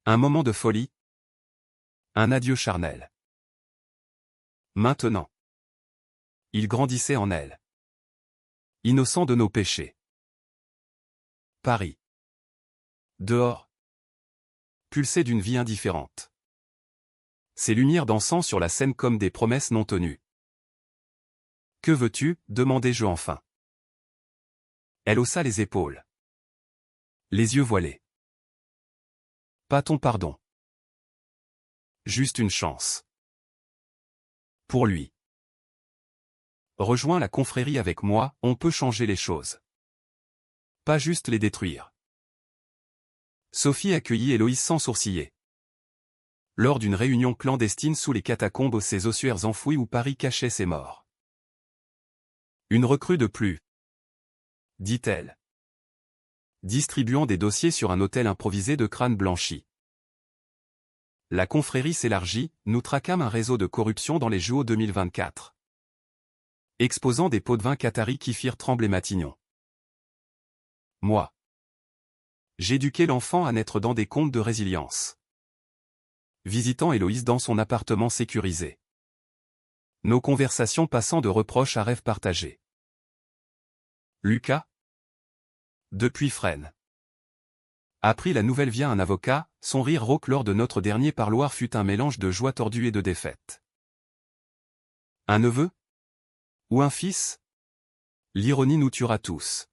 S1: Un moment de folie. Un adieu charnel. Maintenant. Il grandissait en elle. Innocent de nos péchés. Paris. Dehors. Pulsé d'une vie indifférente. Ces lumières dansant sur la scène comme des promesses non tenues. Que veux-tu, demandai-je enfin. Elle haussa les épaules. Les yeux voilés. Pas ton pardon. Juste une chance. Pour lui. Rejoins la confrérie avec moi, on peut changer les choses. Pas juste les détruire. Sophie accueillit Héloïse sans sourciller. Lors d'une réunion clandestine sous les catacombes ces ossuaires enfouis où Paris cachait ses morts. Une recrue de plus. Dit-elle. Distribuant des dossiers sur un autel improvisé de crânes blanchis. La confrérie s'élargit, nous traquâmes un réseau de corruption dans les JO 2024. Exposant des pots de vin qataris qui firent trembler Matignon. Moi. J'éduquais l'enfant à naître dans des contes de résilience. Visitant Héloïse dans son appartement sécurisé. Nos conversations passant de reproches à rêves partagés. Lucas. Depuis Fresnes. Apprit la nouvelle via un avocat, son rire rauque lors de notre dernier parloir fut un mélange de joie tordue et de défaite. Un neveu? Ou un fils? L'ironie nous tuera tous.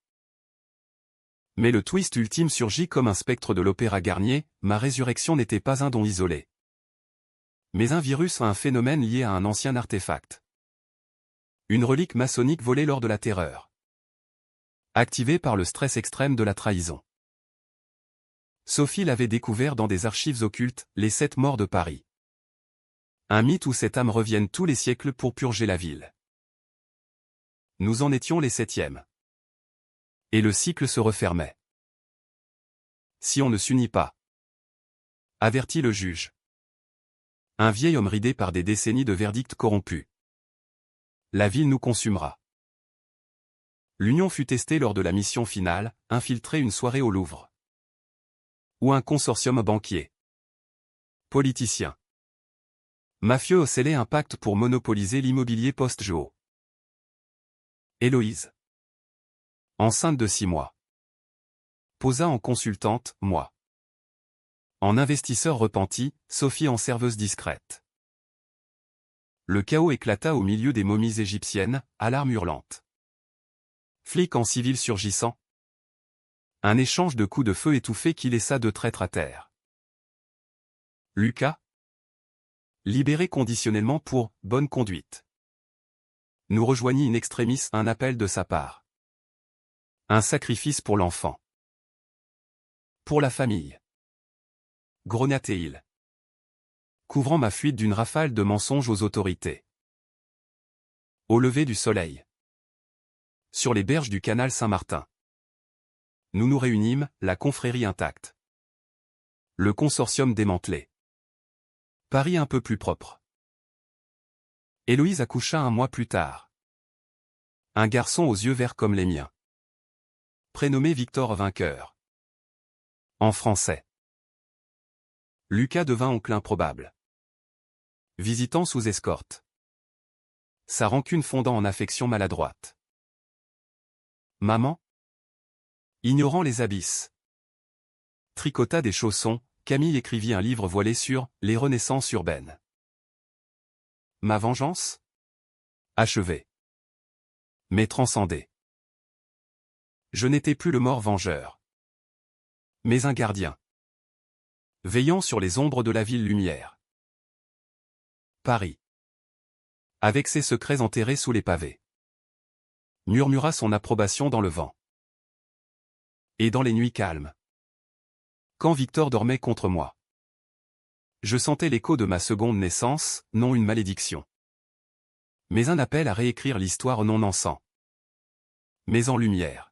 S1: Mais le twist ultime surgit comme un spectre de l'opéra Garnier, ma résurrection n'était pas un don isolé. Mais un virus à un phénomène lié à un ancien artefact. Une relique maçonnique volée lors de la Terreur. Activée par le stress extrême de la trahison. Sophie l'avait découvert dans des archives occultes, les 7 morts de Paris. Un mythe où cette âme revienne tous les siècles pour purger la ville. Nous en étions les 7e. Et le cycle se refermait. Si on ne s'unit pas. Avertit le juge. Un vieil homme ridé par des décennies de verdicts corrompus. La ville nous consumera. L'union fut testée lors de la mission finale, infiltrer une soirée au Louvre. Ou un consortium banquier. Politicien. Mafieux au scellé un pacte pour monopoliser l'immobilier post-JO. Héloïse. Enceinte de 6 mois. Posa en consultante, moi. En investisseur repenti, Sophie en serveuse discrète. Le chaos éclata au milieu des momies égyptiennes, alarme hurlante. Flics en civil surgissant. Un échange de coups de feu étouffé qui laissa 2 traîtres à terre. Lucas. Libéré conditionnellement pour « bonne conduite ». Nous rejoignit in extremis un appel de sa part. Un sacrifice pour l'enfant. Pour la famille. Grognatait-il. Couvrant ma fuite d'une rafale de mensonges aux autorités. Au lever du soleil. Sur les berges du canal Saint-Martin. Nous nous réunîmes, la confrérie intacte. Le consortium démantelé. Paris un peu plus propre. Héloïse accoucha un mois plus tard. Un garçon aux yeux verts comme les miens. Prénommé Victor Vainqueur. En français. Lucas devint oncle improbable. Visitant sous escorte. Sa rancune fondant en affection maladroite. Maman. Ignorant les abysses. Tricota des chaussons, Camille écrivit un livre voilé sur « Les renaissances urbaines ». Ma vengeance? Achevée. Mais transcendée. Je n'étais plus le mort vengeur. Mais un gardien. Veillant sur les ombres de la ville lumière. Paris. Avec ses secrets enterrés sous les pavés. Murmura son approbation dans le vent. Et dans les nuits calmes. Quand Victor dormait contre moi. Je sentais l'écho de ma seconde naissance, non une malédiction. Mais un appel à réécrire l'histoire non en sang. Mais en lumière.